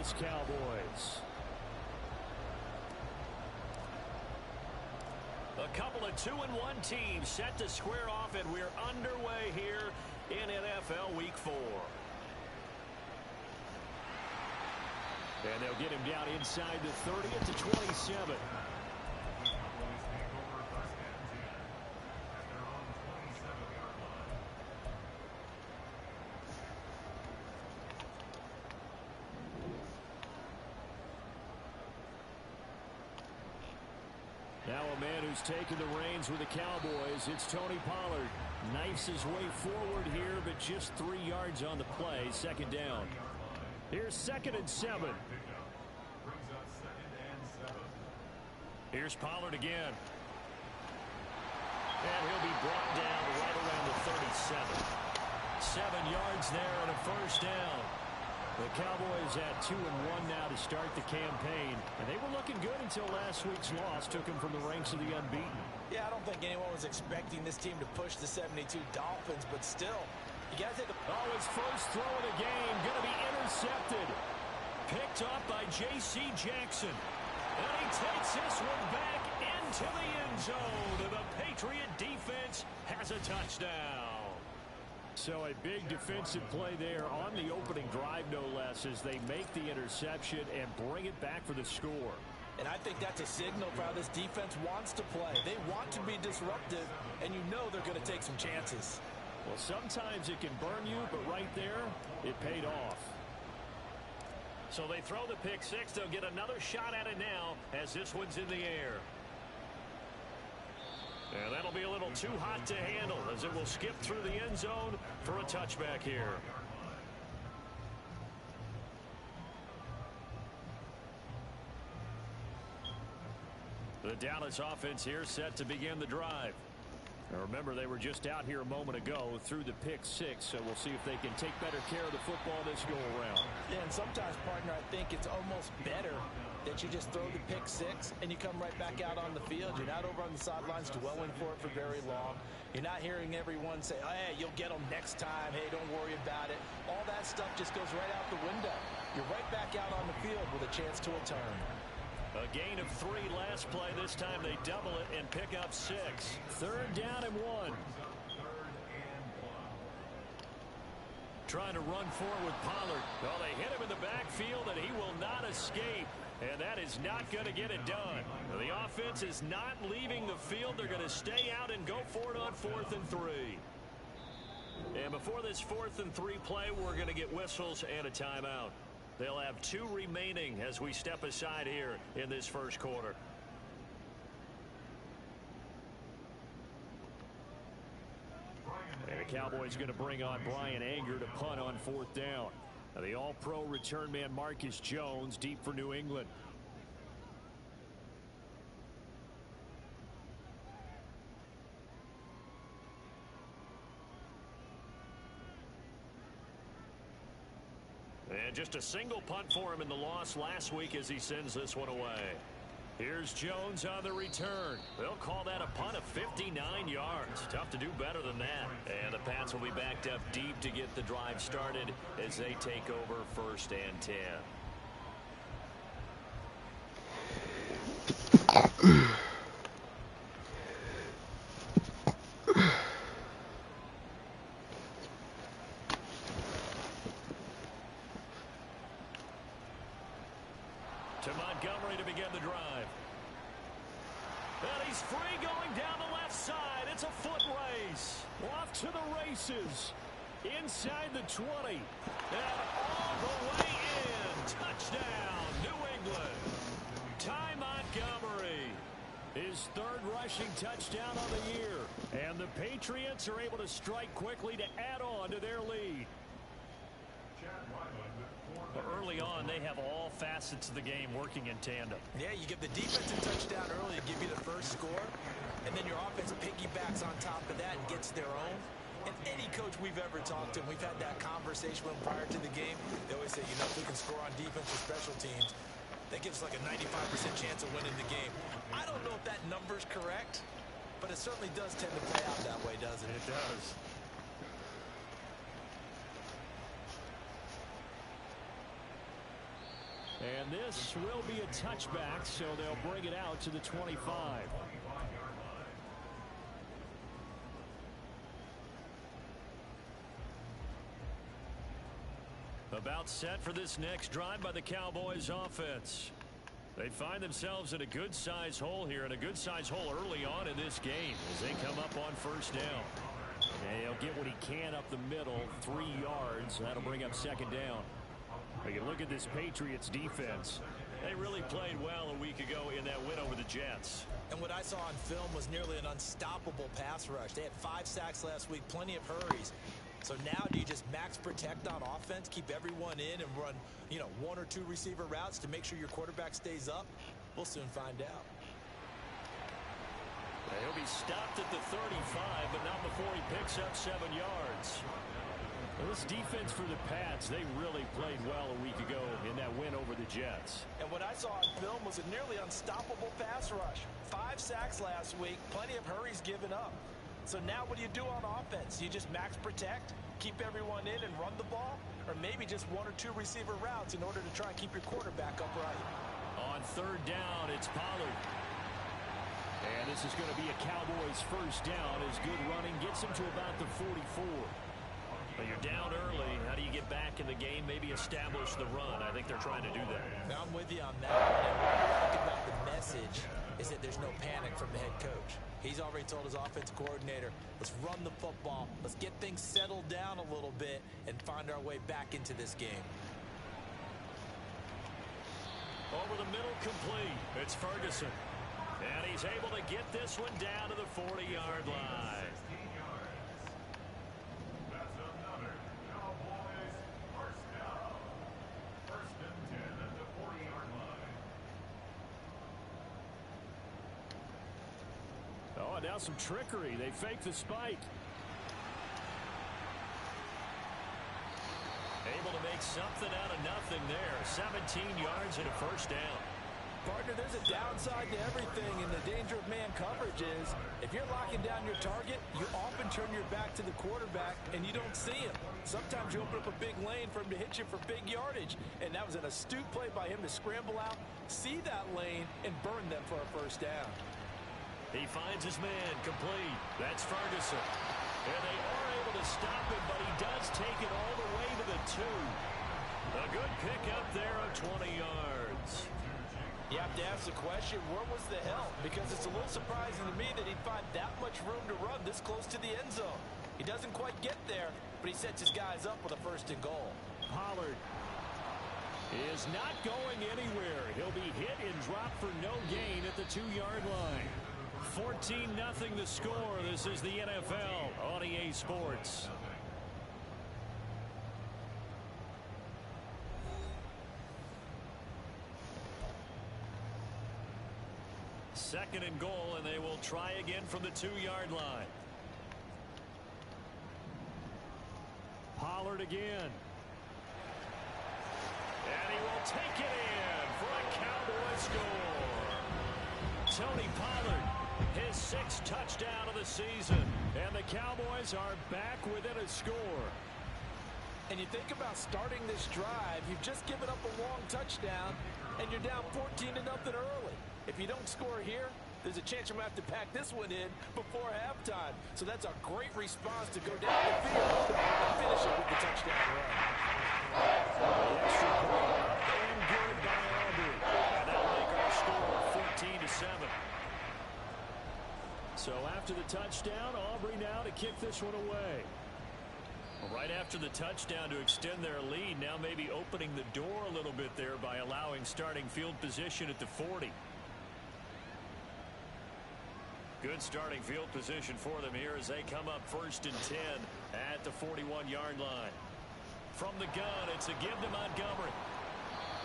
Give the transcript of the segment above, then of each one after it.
Dallas Cowboys. A couple of 2-1 teams set to square off, and we're underway here in NFL Week 4. And they'll get him down inside the 30 at the 27. Now a man who's taken the reins with the Cowboys, it's Tony Pollard. Knifes his way forward here, but just 3 yards on the play. Second down. Here's 2nd and 7. Here's Pollard again. And he'll be brought down right around the 37. 7 yards there and a first down. The Cowboys at 2-1 now to start the campaign. And they were looking good until last week's loss took them from the ranks of the unbeaten. Yeah, I don't think anyone was expecting this team to push the 72 Dolphins, but still, you got to take a... Oh, his first throw of the game going to be intercepted. Picked up by J.C. Jackson. And he takes this one back into the end zone. And the Patriot defense has a touchdown. So a big defensive play there on the opening drive, no less, as they make the interception and bring it back for the score. And I think that's a signal for how this defense wants to play. They want to be disruptive, and you know they're going to take some chances. Well, sometimes it can burn you, but right there, it paid off. So they throw the pick six. They'll get another shot at it now as this one's in the air. And that'll be a little too hot to handle as it will skip through the end zone for a touchback here. The Dallas offense here set to begin the drive. Now remember, they were just out here a moment ago through the pick six, so we'll see if they can take better care of the football this go around. Yeah, and sometimes, partner, I think it's almost better that you just throw the pick six and you come right back out on the field. You're not over on the sidelines dwelling for it for very long. You're not hearing everyone say, oh, hey, you'll get them next time. Hey, don't worry about it. All that stuff just goes right out the window. You're right back out on the field with a chance to return. A gain of 3 last play. This time they double it and pick up 6. 3rd down and 1. Trying to run forward with Pollard. Well, they hit him in the backfield, and he will not escape. And that is not going to get it done. The offense is not leaving the field. They're going to stay out and go for it on 4th and 3. And before this 4th and 3 play, we're going to get whistles and a timeout. They'll have 2 remaining as we step aside here in this first quarter. And the Cowboys going to bring on Brian Anger to punt on 4th down. Now the all-pro return man Marcus Jones deep for New England. And just a single punt for him in the loss last week as he sends this one away. Here's Jones on the return. They'll call that a punt of 59 yards. Tough to do better than that. And the Pats will be backed up deep to get the drive started as they take over 1st and 10. To Montgomery to begin the drive. And he's free going down the left side. It's a foot race. Off to the races. Inside the 20. And all the way in. Touchdown, New England. Ty Montgomery. His 3rd rushing touchdown on the year. And the Patriots are able to strike quickly to add on to their lead. Early on, they have all facets of the game working in tandem. Yeah, you give the defense a touchdown early to give you the first score, and then your offense piggybacks on top of that and gets their own. And any coach we've ever talked to, and we've had that conversation with them prior to the game, they always say, you know, if we can score on defense or special teams, that gives us like a 95% chance of winning the game. I don't know if that number's correct, but it certainly does tend to play out that way, doesn't it? It does. And this will be a touchback, so they'll bring it out to the 25. About set for this next drive by the Cowboys offense. They find themselves in a good-sized hole here, and a good-sized hole early on in this game as they come up on first down. And he'll get what he can up the middle, 3 yards. That'll bring up second down. We can look at this Patriots defense. They really played well a week ago in that win over the Jets. And what I saw on film was nearly an unstoppable pass rush. They had 5 sacks last week, plenty of hurries. So now do you just max protect on offense, keep everyone in and run, 1 or 2 receiver routes to make sure your quarterback stays up? We'll soon find out. He'll be stopped at the 35, but not before he picks up 7 yards. Well, this defense for the Pats, they really played well a week ago in that win over the Jets. And what I saw on film was a nearly unstoppable pass rush. 5 sacks last week, plenty of hurries given up. So now what do you do on offense? You just max protect, keep everyone in and run the ball? Or maybe just 1 or 2 receiver routes in order to try and keep your quarterback upright? On third down, it's Pollard. And this is going to be a Cowboys first down as good running gets him to about the 44. But you're down early. How do you get back in the game? Maybe establish the run. I think they're trying to do that. Now I'm with you on that. And what I like about the message is that there's no panic from the head coach. He's already told his offensive coordinator, let's run the football, let's get things settled down a little bit and find our way back into this game. Over the middle, complete. It's Ferguson. And he's able to get this one down to the 40-yard line. That's another Cowboys first down. First and 10 at the 40-yard line. Oh, and now some trickery. They fake the spike. Able to make something out of nothing there. 17 yards and a first down. Partner, there's a downside to everything, and the danger of man coverage is if you're locking down your target, you often turn your back to the quarterback and you don't see him. Sometimes you open up a big lane for him to hit you for big yardage, and that was an astute play by him to scramble out, see that lane, and burn them for a first down. He finds his man, complete. That's Ferguson. And they are able to stop him, but he does take it all the way to the 2. A good pick up there of 20 yards. You have to ask the question, where was the help? Because it's a little surprising to me that he'd find that much room to run this close to the end zone. He doesn't quite get there, but he sets his guys up with a first and goal. Pollard is not going anywhere. He'll be hit and dropped for no gain at the 2-yard line. 14-0 the score. This is the NFL on EA Sports. Second and goal, and they will try again from the 2-yard line. Pollard again. And he will take it in for a Cowboy score. Tony Pollard, his 6th touchdown of the season. And the Cowboys are back within a score. And you think about starting this drive, you've just given up a long touchdown, and you're down 14-0 early. If you don't score here, there's a chance you're going to have to pack this one in before halftime. So that's a great response to go down the field and finish it with the touchdown run. The extra point up and good by Aubrey. And that'll make our score 14-7. So after the touchdown, Aubrey now to kick this one away. Right after the touchdown to extend their lead, now maybe opening the door a little bit there by allowing starting field position at the 40. Good starting field position for them here as they come up first and 10 at the 41-yard line. From the gun, it's a give to Montgomery.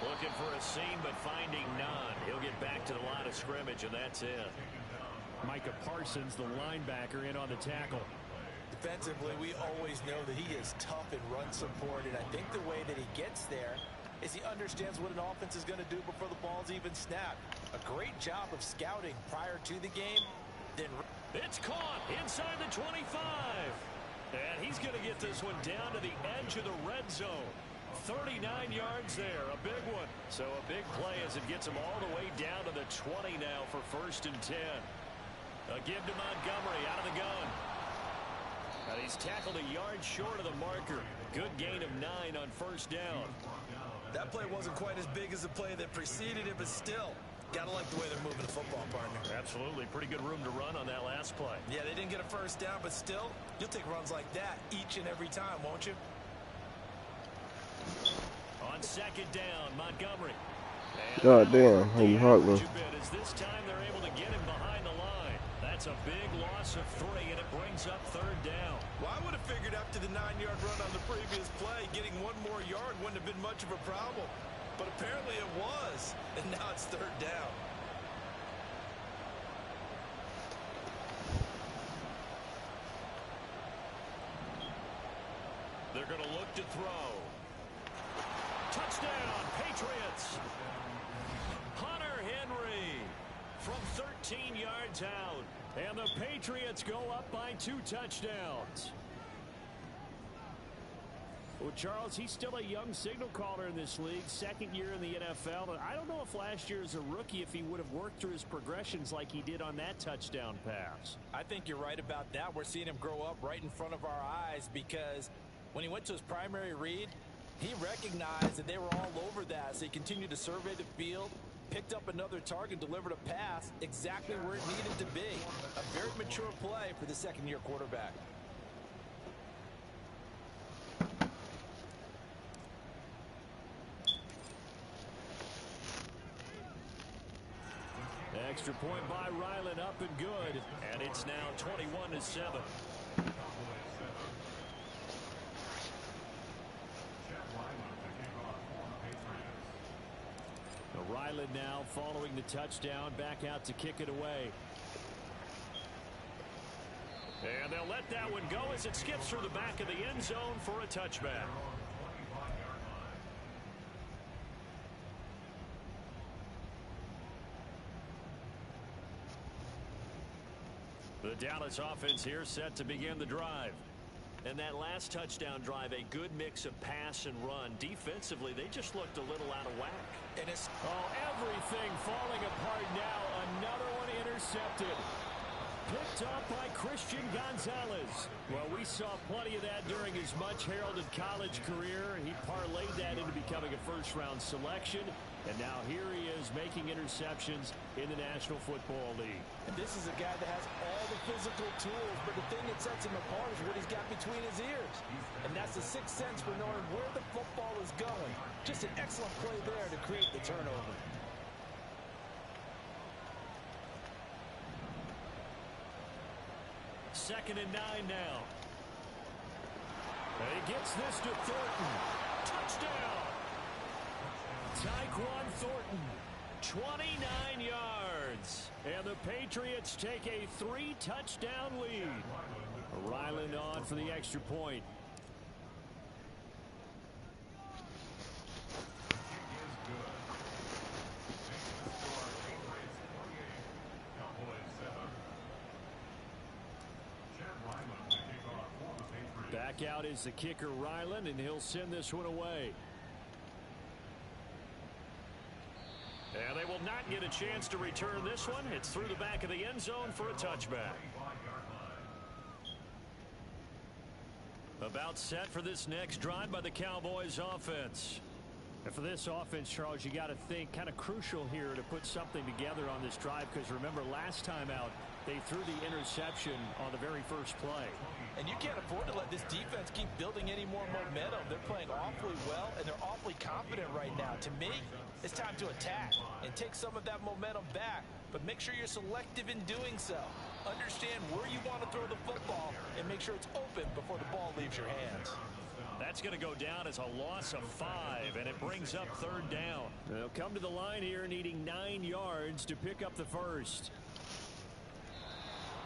Looking for a seam, but finding none. He'll get back to the line of scrimmage, and that's it. Micah Parsons, the linebacker, in on the tackle. Defensively, we always know that he is tough in run support, and I think the way that he gets there is he understands what an offense is going to do before the ball's even snapped. A great job of scouting prior to the game. Then it's caught inside the 25. And he's going to get this one down to the edge of the red zone. 39 yards there, a big one. So a big play as it gets him all the way down to the 20 now for 1st and 10. A give to Montgomery out of the gun. And he's tackled a yard short of the marker. Good gain of 9 on 1st down. That play wasn't quite as big as the play that preceded it, but still, gotta like the way they're moving the football, partner. Absolutely. Pretty good room to run on that last play. Yeah, they didn't get a 1st down, but still, you'll take runs like that each and every time, won't you? On 2nd down, Montgomery. God damn, how you hug me? As this time they're able to get him behind the line. That's a big loss of 3, and it brings up 3rd down. Well, I would have figured after the 9-yard run on the previous play, getting 1 more yard wouldn't have been much of a problem. But apparently it was, and now it's 3rd down. They're going to look to throw. Touchdown, Patriots. Hunter Henry from 13 yards out. And the Patriots go up by 2 touchdowns. Well, Charles, he's still a young signal caller in this league, 2nd year in the NFL. And I don't know if last year as a rookie if he would have worked through his progressions like he did on that touchdown pass. I think you're right about that. We're seeing him grow up right in front of our eyes because when he went to his primary read, he recognized that they were all over that. So he continued to survey the field, picked up another target, delivered a pass exactly where it needed to be. A very mature play for the 2nd-year quarterback. Extra point by Ryland, up and good. And it's now 21-7. Ryland now following the touchdown, back out to kick it away. And they'll let that one go as it skips through the back of the end zone for a touchback. The Dallas offense here set to begin the drive. And that last touchdown drive, a good mix of pass and run. Defensively, they just looked a little out of whack. And it's everything falling apart now. Another one intercepted. Picked up by Christian Gonzalez. Well, we saw plenty of that during his much-heralded college career. He parlayed that into becoming a first-round selection. And now here he is making interceptions in the National Football League. And this is a guy that has all the physical tools, but the thing that sets him apart is what he's got between his ears. And that's the sixth sense for knowing where the football is going. Just an excellent play there to create the turnover. Second and 9 now. And he gets this to Thornton. Touchdown! Tyquan Thornton, 29 yards. And the Patriots take a 3-touchdown lead. Ryland on for the extra point. Back out is the kicker, Ryland, and he'll send this one away. And they will not get a chance to return this one. It's through the back of the end zone for a touchback. About set for this next drive by the Cowboys offense. And for this offense, Charles, you got to think kind of crucial here to put something together on this drive, because remember last time out they threw the interception on the very first play. And you can't afford to let this defense keep building any more momentum. They're playing awfully well, and they're awfully confident right now. To me, it's time to attack and take some of that momentum back. But make sure you're selective in doing so. Understand where you want to throw the football and make sure it's open before the ball leaves your hands. That's going to go down as a loss of 5, and it brings up third down. They'll come to the line here needing 9 yards to pick up the first.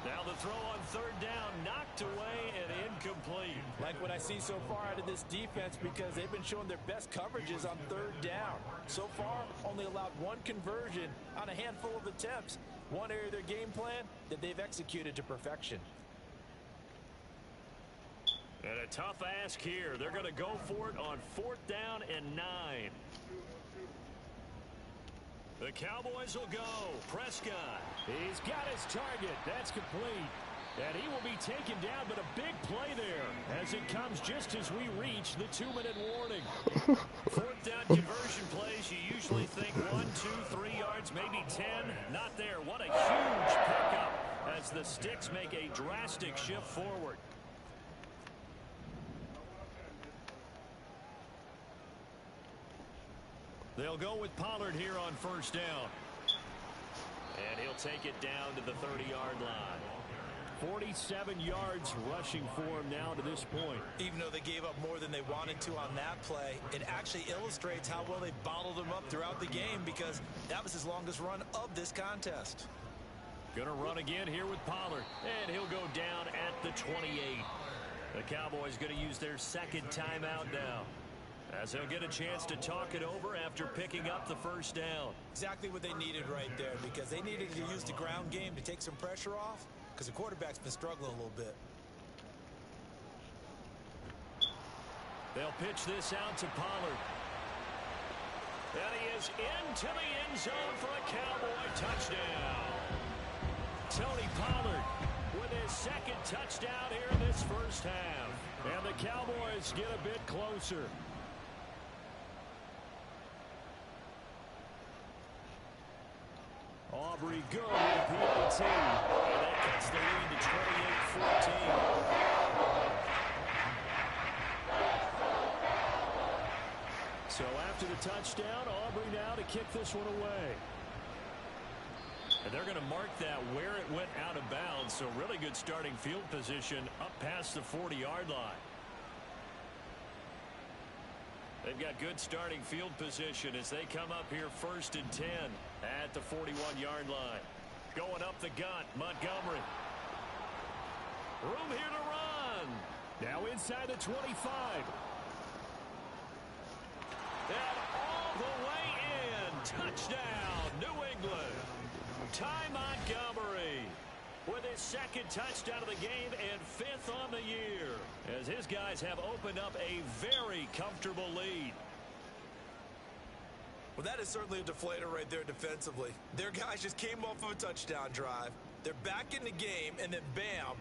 Now the throw on third down, knocked away and incomplete. Like what I see so far out of this defense, because they've been showing their best coverages on third down. So far, only allowed 1 conversion on a handful of attempts. One area of their game plan that they've executed to perfection. And a tough ask here. They're going to go for it on 4th down and 9. The Cowboys will go. Prescott. He's got his target. That's complete. And he will be taken down, but a big play there as it comes just as we reach the 2-minute warning. 4th down conversion plays, you usually think 1, 2, 3 yards, maybe 10. Not there. What a huge pickup as the Sticks make a drastic shift forward. They'll go with Pollard here on 1st down. And he'll take it down to the 30-yard line. 47 yards rushing for him now to this point. Even though they gave up more than they wanted to on that play, it actually illustrates how well they bottled him up throughout the game because that was his longest run of this contest. Gonna run again here with Pollard, and he'll go down at the 28. The Cowboys gonna use their 2nd timeout now, as they'll get a chance to talk it over after picking up the 1st down. Exactly what they needed right there, because they needed to use the ground game to take some pressure off, because the quarterback's been struggling a little bit. They'll pitch this out to Pollard. And he is into the end zone for a Cowboy touchdown. Tony Pollard with his 2nd touchdown here in this 1st half. And the Cowboys get a bit closer. Aubrey good with PAT. And that cuts the lead to 28-14. So after the touchdown, Aubrey now to kick this one away. And they're going to mark that where it went out of bounds. So really good starting field position up past the 40-yard line. They've got good starting field position as they come up here 1st and 10 at the 41-yard line. Going up the gut, Montgomery. Room here to run. Now inside the 25. And all the way in. Touchdown, New England. Ty Montgomery with his 2nd touchdown of the game and 5th on the year, as his guys have opened up a very comfortable lead. Well, that is certainly a deflator right there defensively. Their guys just came off of a touchdown drive. They're back in the game, and then bam,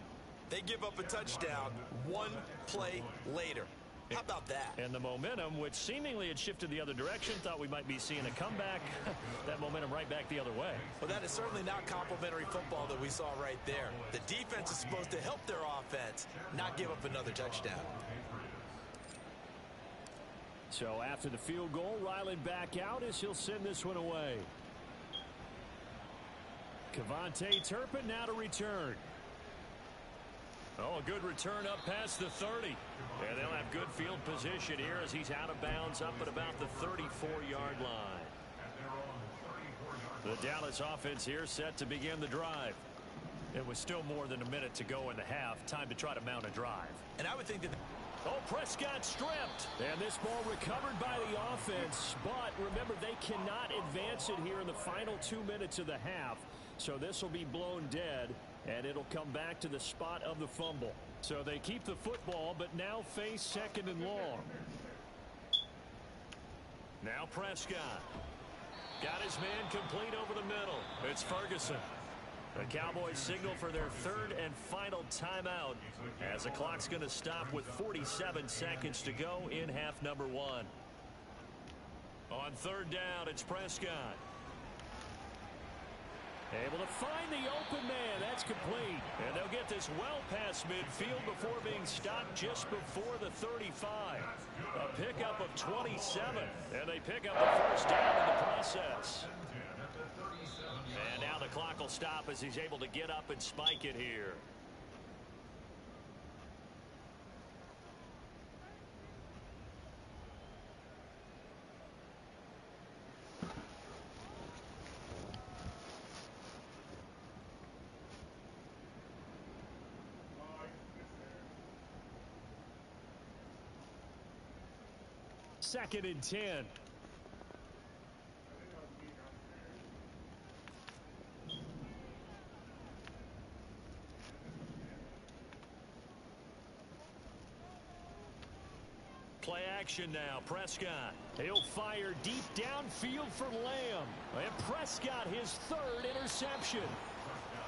they give up a touchdown 1 play later. How about that? And the momentum, which seemingly had shifted the other direction, thought we might be seeing a comeback. That momentum right back the other way. Well, that is certainly not complimentary football that we saw right there. The defense is supposed to help their offense, not give up another touchdown. So after the field goal, Ryland back out as he'll send this one away. Kevontae Turpin now to return. Oh, a good return up past the 30. And they'll have good field position here as he's out of bounds up at about the 34-yard line. The Dallas offense here set to begin the drive. It was still more than a minute to go in the half. Time to try to mount a drive. And I would think that... Oh, Prescott stripped. And this ball recovered by the offense. But remember, they cannot advance it here in the final 2 minutes of the half. So this will be blown dead. And it'll come back to the spot of the fumble. So they keep the football, but now face 2nd and long. Now Prescott. Got his man complete over the middle. It's Ferguson. The Cowboys signal for their 3rd and final timeout as the clock's going to stop with 47 seconds to go in half number 1. On 3rd down, it's Prescott. Able to find the open man. That's complete. And they'll get this well past midfield before being stopped just before the 35. A pickup of 27. And they pick up the 1st down in the process. And now the clock will stop as he's able to get up and spike it here. Second and 10. Play action now. Prescott. He'll fire deep downfield for Lamb. And Prescott, his third interception.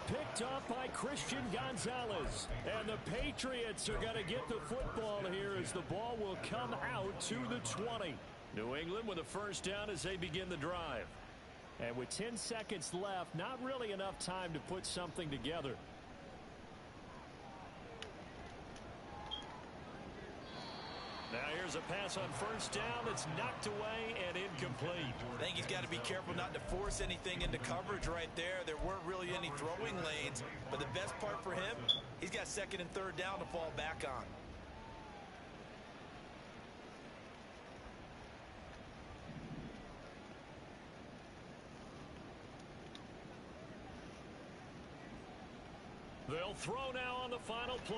Picked up by Christian Gonzalez. And the Patriots are going to get the football here as the ball will come out to the 20. New England with a first down as they begin the drive. And with 10 seconds left, not really enough time to put something together. Now here's a pass on first down that's knocked away and incomplete. I think he's got to be careful not to force anything into coverage right there. There weren't really any throwing lanes, but the best part for him, he's got second and third down to fall back on. They'll throw now on the final play.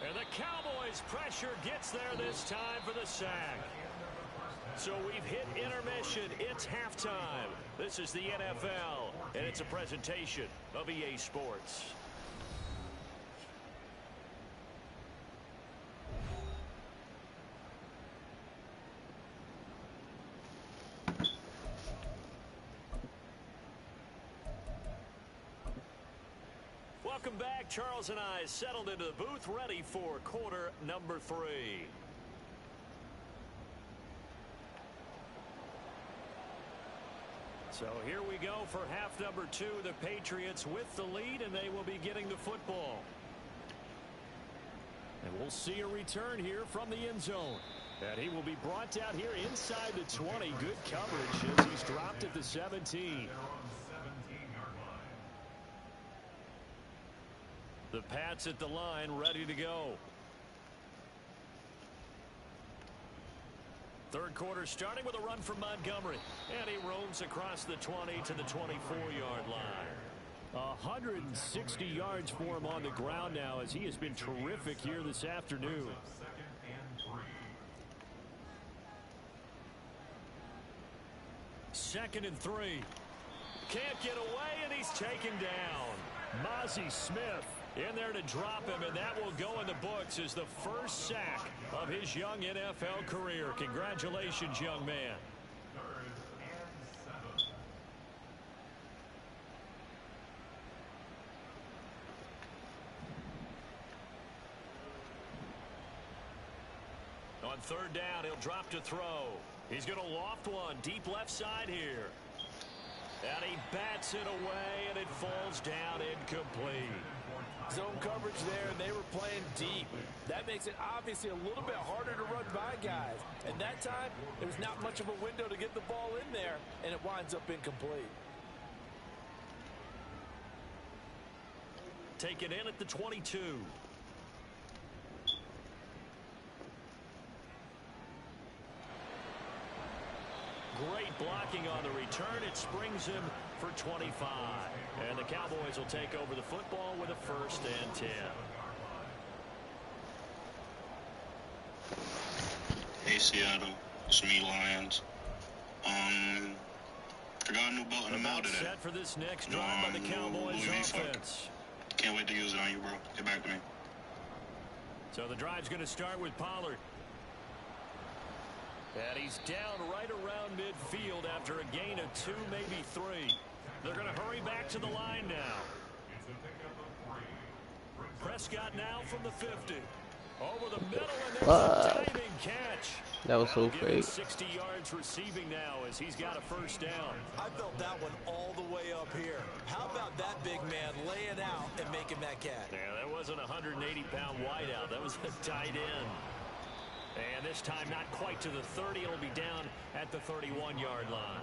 And the Cowboys pressure gets there this time for the sack. So we've hit intermission. It's halftime. This is the NFL, and it's a presentation of EA Sports. Welcome back. Charles and I settled into the booth ready for quarter number 3. So here we go for half number 2. The Patriots with the lead, and they will be getting the football. And we'll see a return here from the end zone. And he will be brought down here inside the 20. Good coverage as he's dropped at the 17. The Pats at the line, ready to go. Third quarter starting with a run from Montgomery. And he roams across the 20 to the 24-yard line. 160 yards for him on the ground now as he has been terrific here this afternoon. Second and 3. Can't get away, and he's taken down. Mozzie Smith in there to drop him, and that will go in the books as the first sack of his young NFL career. Congratulations, young man. On third down, he'll drop to throw. He's going to loft one deep left side here. And he bats it away, and it falls down incomplete. Zone coverage there, and they were playing deep. That makes it obviously a little bit harder to run by guys. And that time, there's not much of a window to get the ball in there, and it winds up incomplete. Take it in at the 22. Great blocking on the return. It springs him for 25. And the Cowboys will take over the football with a first and 10. Hey, Seattle. It's me, Lions. Forgot a new belt in the mail today. Set for this next drive by the Cowboys offense. Can't wait to use it on you, bro. Get back to me. So the drive's going to start with Pollard. And he's down right around midfield after a gain of 2, maybe 3. They're going to hurry back to the line now. Prescott now from the 50. Over the middle, and there's a diving catch. That was so fake. 60 yards receiving now as he's got a first down. I felt that one all the way up here. How about that big man laying out and making that catch? Yeah, that wasn't a 180-pound wideout. That was a tight end. And this time not quite to the 30. It'll be down at the 31-yard line.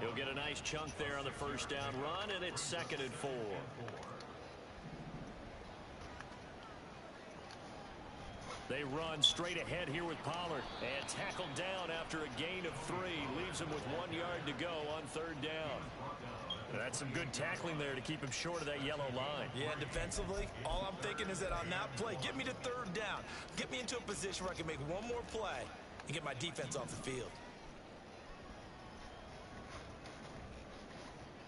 He'll get a nice chunk there on the first down run, and it's 2nd and 4. They run straight ahead here with Pollard. And tackled down after a gain of 3. Leaves him with 1 yard to go on third down. That's some good tackling there to keep him short of that yellow line. Yeah, defensively, all I'm thinking is that on that play, get me to third down. Get me into a position where I can make one more play and get my defense off the field.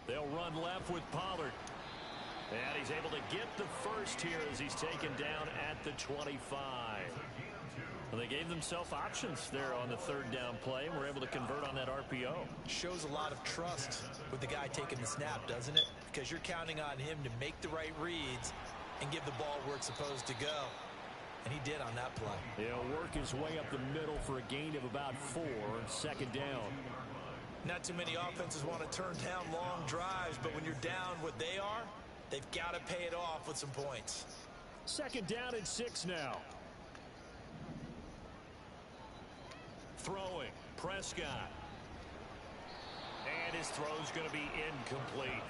They'll run left with Pollard. And he's able to get the first here as he's taken down at the 25. Well, they gave themselves options there on the third down play and were able to convert on that RPO. Shows a lot of trust with the guy taking the snap, doesn't it? Because you're counting on him to make the right reads and give the ball where it's supposed to go. And he did on that play. He'll work his way up the middle for a gain of about 4, second down. Not too many offenses want to turn down long drives, but when you're down what they are, they've got to pay it off with some points. Second down and 6 now. Throwing, Prescott. And his throw's going to be incomplete.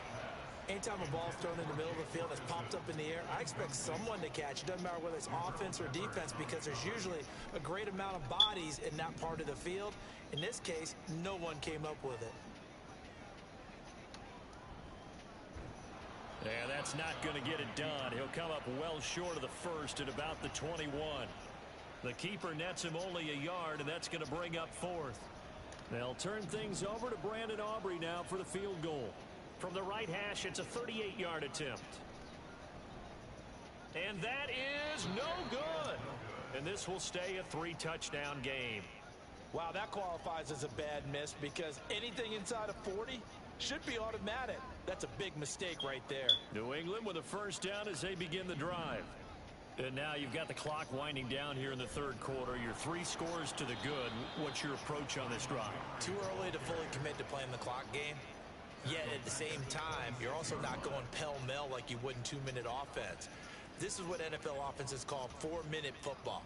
Anytime a ball's thrown in the middle of the field that's popped up in the air, I expect someone to catch. It doesn't matter whether it's offense or defense, because there's usually a great amount of bodies in that part of the field. In this case, no one came up with it. Yeah, that's not going to get it done. He'll come up well short of the first at about the 21. The keeper nets him only a yard, and that's going to bring up 4th. They'll turn things over to Brandon Aubrey now for the field goal. From the right hash, it's a 38-yard attempt. And that is no good. And this will stay a 3-touchdown game. Wow, that qualifies as a bad miss, because anything inside of 40 should be automatic. That's a big mistake right there. New England with a first down as they begin the drive. And now you've got the clock winding down here in the third quarter. You're 3 scores to the good. What's your approach on this drive? Too early to fully commit to playing the clock game. Yet at the same time, you're also not going pell-mell like you would in 2-minute offense. This is what NFL offenses call 4-minute football.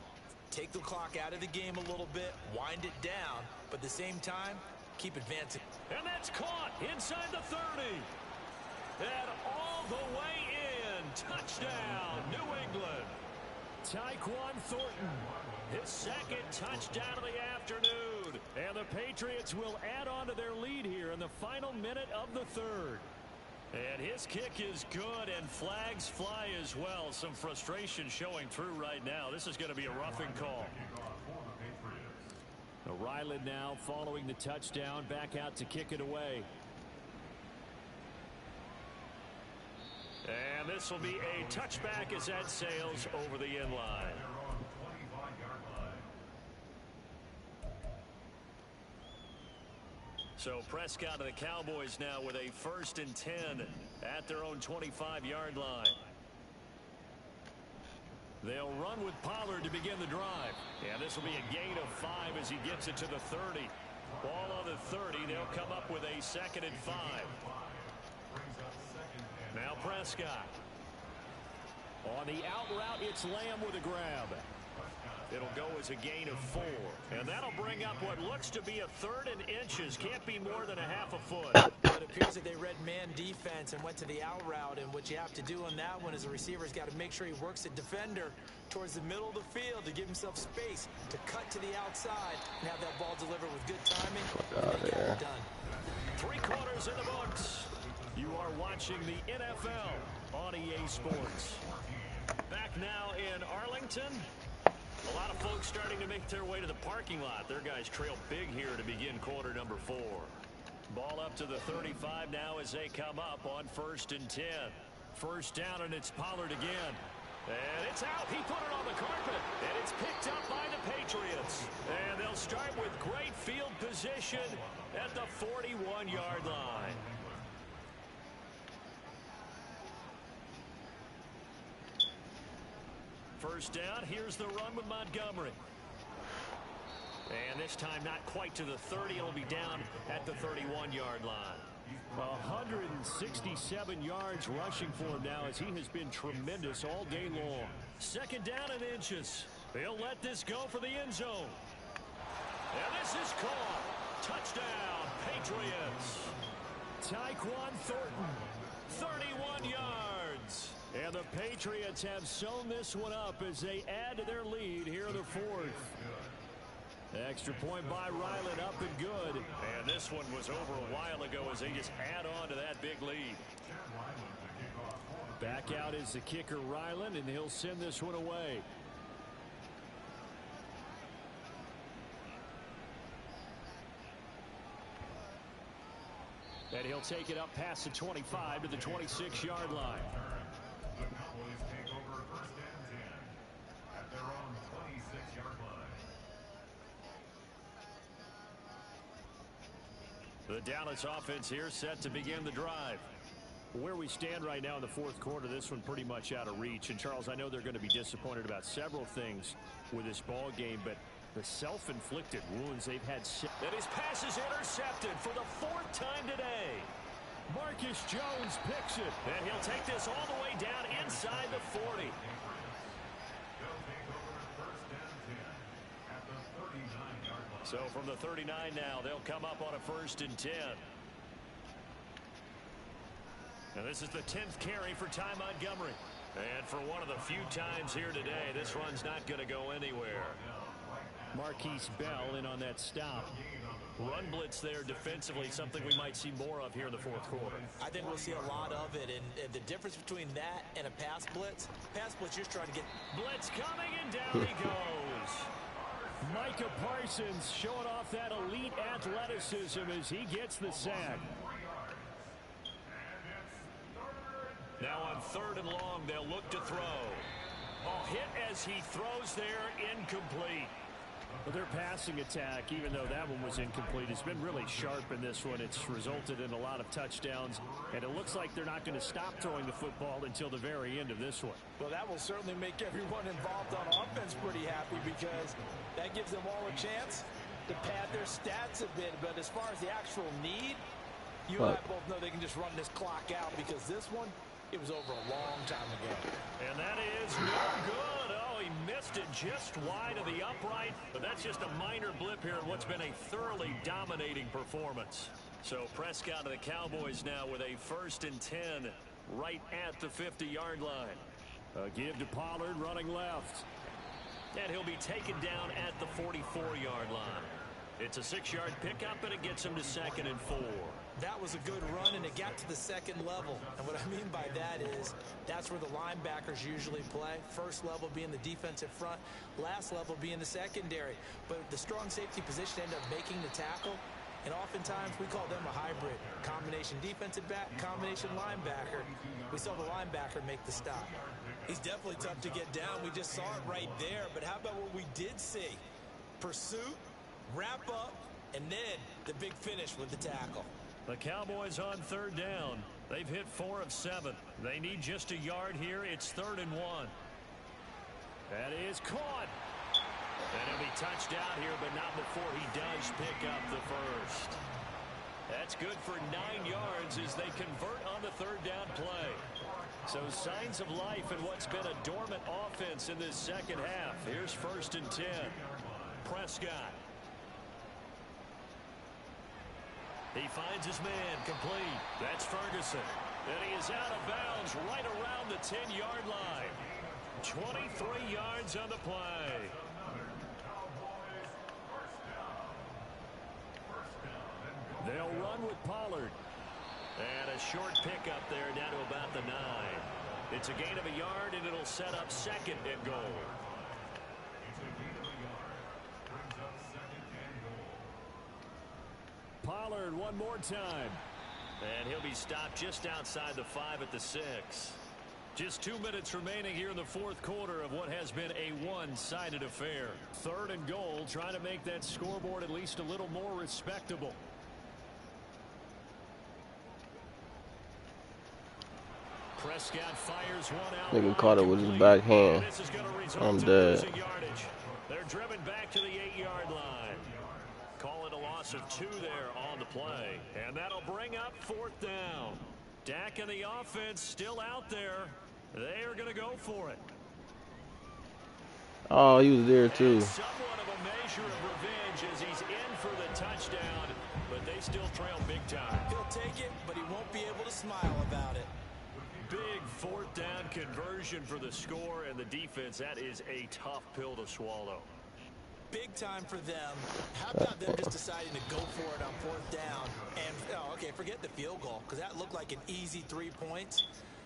Take the clock out of the game a little bit, wind it down, but at the same time, keep advancing. And that's caught inside the 30. And all the way in. Touchdown, New England. Tyquan Thornton, his second touchdown of the afternoon. And the Patriots will add on to their lead here in the final minute of the third. And his kick is good, and flags fly as well. Some frustration showing through right now. This is going to be a roughing call. Ryland now following the touchdown, back out to kick it away. And this will be a touchback as that sails over the end line. So Prescott and the Cowboys now with a 1st and 10 at their own 25-yard line. They'll run with Pollard to begin the drive. And this will be a gain of 5 as he gets it to the 30. Ball on the 30. They'll come up with a 2nd and 5. Now Prescott. On the out route, it's Lamb with a grab. It'll go as a gain of 4. And that'll bring up what looks to be a 3rd and inches. Can't be more than a half a foot. It appears that they read man defense and went to the out route. And what you have to do on that one is the receiver's got to make sure he works the defender towards the middle of the field to give himself space to cut to the outside and have that ball delivered with good timing. And they got it done. 3 quarters in the books. You are watching the NFL on EA Sports. Back now in Arlington. A lot of folks starting to make their way to the parking lot. Their guys trail big here to begin quarter number 4. Ball up to the 35 now as they come up on 1st and 10. First down, and it's Pollard again. And it's out. He put it on the carpet. And it's picked up by the Patriots. And they'll start with great field position at the 41-yard line. First down, here's the run with Montgomery. And this time not quite to the 30. It'll be down at the 31-yard line. 167 yards rushing for him now as he has been tremendous all day long. 2nd down and inches. They'll let this go for the end zone. And this is caught. Touchdown, Patriots. Tyquan Thornton, 31 yards. And the Patriots have sewn this one up as they add to their lead here in the 4th. Extra point by Ryland, up and good. And this one was over a while ago as they just add on to that big lead. Back out is the kicker, Ryland, and he'll send this one away. And he'll take it up past the 25 to the 26-yard line. The Cowboys take over 1st and 10 at their own 26-yard line. The Dallas offense here set to begin the drive. Where we stand right now in the fourth quarter, this one pretty much out of reach. And, Charles, I know they're going to be disappointed about several things with this ball game, but the self-inflicted wounds they've had. And his pass is intercepted for the fourth time today. Marcus Jones picks it. And he'll take this all the way down inside the 40. So from the 39 now, they'll come up on a 1st and 10. And this is the 10th carry for Ty Montgomery. And for one of the few times here today, this run's not going to go anywhere. Marquise Bell in on that stop. Run blitz there defensively, something we might see more of here in the fourth quarter. I think we'll see a lot of it, and the difference between that and a pass blitz, you're trying to get... Blitz coming, and down he goes. Micah Parsons showing off that elite athleticism as he gets the sack. Now on 3rd and long, they'll look to throw. Hit as he throws there, incomplete. But their passing attack, even though that one was incomplete, has been really sharp in this one. It's resulted in a lot of touchdowns, and it looks like they're not going to stop throwing the football until the very end of this one. Well, that will certainly make everyone involved on offense pretty happy, because that gives them all a chance to pad their stats a bit. But as far as the actual need, you and I both know they can just run this clock out, because this one, it was over a long time ago. And that is no good. Oh, he missed it just wide of the upright. But that's just a minor blip here in what's been a thoroughly dominating performance. So Prescott of the Cowboys now with a 1st and 10 right at the 50-yard line. A give to Pollard running left. And he'll be taken down at the 44-yard line. It's a 6-yard pickup, and it gets him to 2nd and 4. That was a good run, and it got to the 2nd level. And what I mean by that is that's where the linebackers usually play. First level being the defensive front, last level being the secondary. But the strong safety position ended up making the tackle, and oftentimes we call them a hybrid. Combination defensive back, combination linebacker. We saw the linebacker make the stop. He's definitely tough to get down. We just saw it right there. But how about what we did see? Pursuit, wrap up, and then the big finish with the tackle. The Cowboys on 3rd down. They've hit 4 of 7. They need just a yard here. It's 3rd and 1. That is caught. And he'll be touched out here, but not before he does pick up the 1st. That's good for 9 yards as they convert on the 3rd down play. So signs of life in what's been a dormant offense in this second half. Here's 1st and 10. Prescott. He finds his man complete. That's Ferguson. And he is out of bounds right around the 10-yard line. 23 yards on the play. They'll run with Pollard. And a short pickup there down to about the 9. It's a gain of a yard, and it'll set up 2nd and goal. Pollard one more time. And he'll be stopped just outside the 5 at the 6. Just 2 minutes remaining here in the fourth quarter of what has been a one-sided affair. 3rd and goal, trying to make that scoreboard at least a little more respectable. Prescott fires one out. Nigga caught it with his back hand. I'm dead. They're driven back to the 8-yard line. Call it a loss of 2 there on the play. And that'll bring up 4th down. Dak and the offense still out there. They are going to go for it. Oh, he was there too. And somewhat of a measure of revenge as he's in for the touchdown, but they still trail big time. He'll take it, but he won't be able to smile about it. Big 4th down conversion for the score and the defense. That is a tough pill to swallow. Big time for them. How about them just deciding to go for it on 4th down? And, okay, forget the field goal, because that looked like an easy 3 points.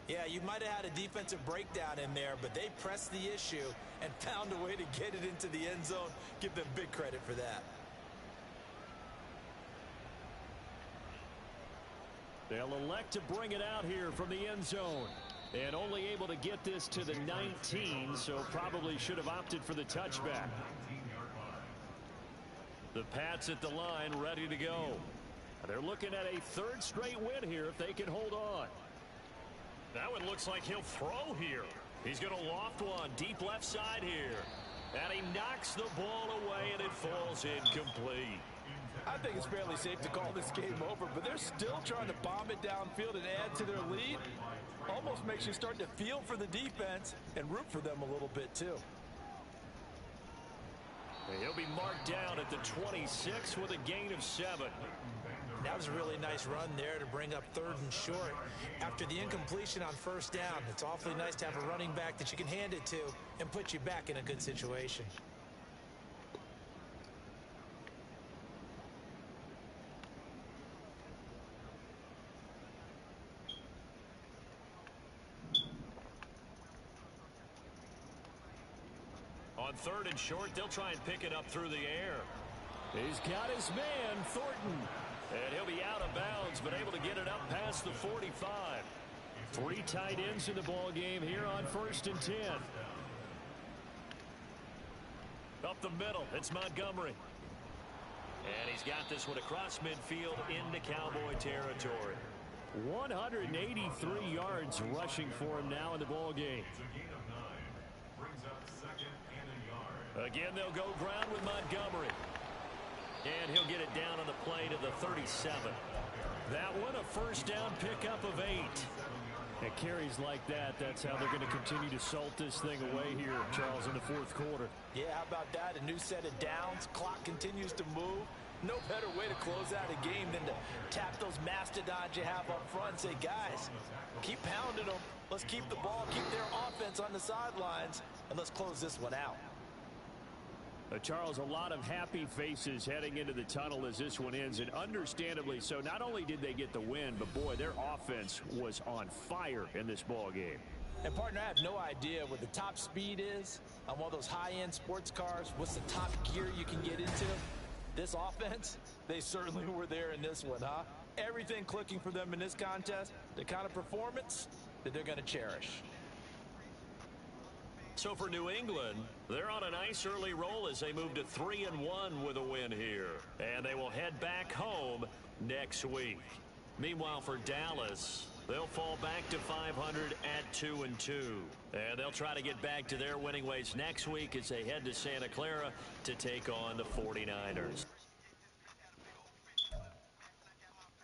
Yeah, you might have had a defensive breakdown in there, but they pressed the issue and found a way to get it into the end zone. Give them big credit for that. They'll elect to bring it out here from the end zone. And only able to get this to the 19, so probably should have opted for the touchback. The Pats at the line, ready to go. They're looking at a third straight win here if they can hold on. That one looks like he'll throw here. He's going to loft one deep left side here. And he knocks the ball away, and it falls incomplete. I think it's fairly safe to call this game over, but they're still trying to bomb it downfield and add to their lead. Almost makes you start to feel for the defense and root for them a little bit, too. And he'll be marked down at the 26 with a gain of 7. That was a really nice run there to bring up 3rd and short. After the incompletion on 1st down, it's awfully nice to have a running back that you can hand it to and put you back in a good situation. On 3rd and short, they'll try and pick it up through the air. He's got his man, Thornton. And he'll be out of bounds, but able to get it up past the 45. 3 tight ends in the ball game here on 1st and 10. Up the middle, it's Montgomery. And he's got this one across midfield into Cowboy territory. 183 yards rushing for him now in the ball game. Again, they'll go ground with Montgomery. And he'll get it down on the play to the 37. That one, a 1st down pickup of 8. It carries like that. That's how they're going to continue to salt this thing away here, Charles, in the 4th quarter. Yeah, how about that? A new set of downs. Clock continues to move. No better way to close out a game than to tap those mastodons you have up front and say, guys, keep pounding them. Let's keep the ball, keep their offense on the sidelines, and let's close this one out. Charles, a lot of happy faces heading into the tunnel as this one ends, and understandably so. Not only did they get the win, but boy, their offense was on fire in this ball game. And partner, I have no idea what the top speed is on one of those high-end sports cars. What's the top gear you can get into? This offense, they certainly were there in this one, huh? Everything clicking for them in this contest, the kind of performance that they're going to cherish. So for New England, they're on a nice early roll as they move to 3-1 with a win here. And they will head back home next week. Meanwhile, for Dallas, they'll fall back to 500 at 2-2. And they'll try to get back to their winning ways next week as they head to Santa Clara to take on the 49ers.